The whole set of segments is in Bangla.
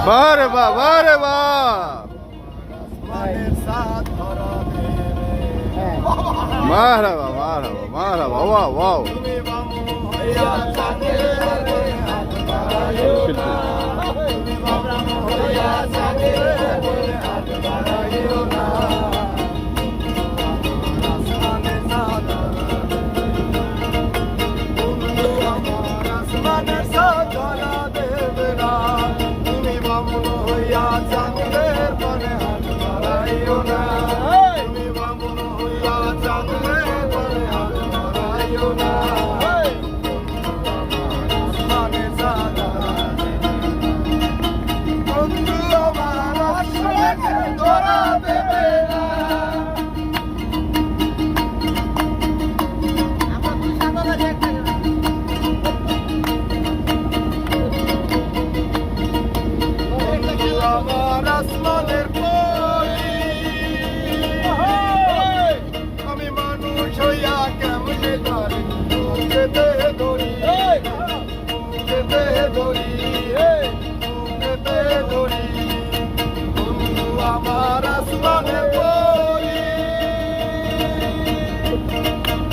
বারে বা বারে বা মারহাবা মারহাবা মারহাবা ওয়াও ওয়াও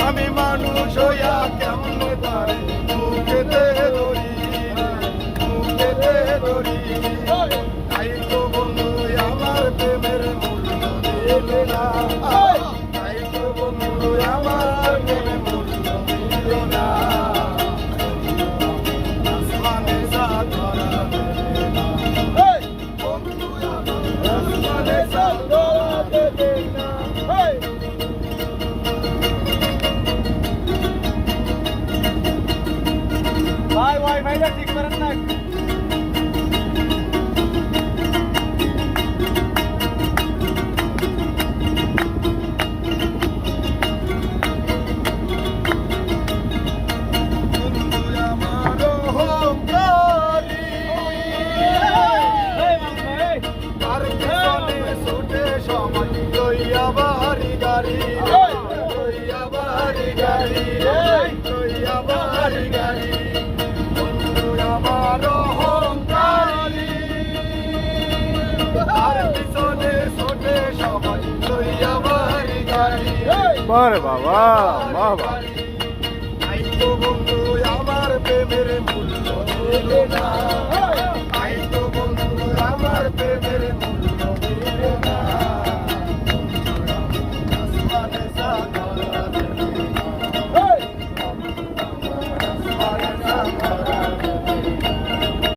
আমি মানুষ হইয়া কেমন তারে বুকেতে ধরি বুকেতে ধরি তাই তো বন্ধু আমার প্রেমের মূল্য দিলে না তাই তো বন্ধু আমার প্রেমের মূল্য দিল না আসমানে সাত ধরা দেবে না বন্ধু আমার আসমানে সাত ধরা দেবে না ভাই ওয়াইফাইটা ঠিক করেন না বারে বাবা বাবা বন্ধু আমার প্রেমের মূল্য দিল না।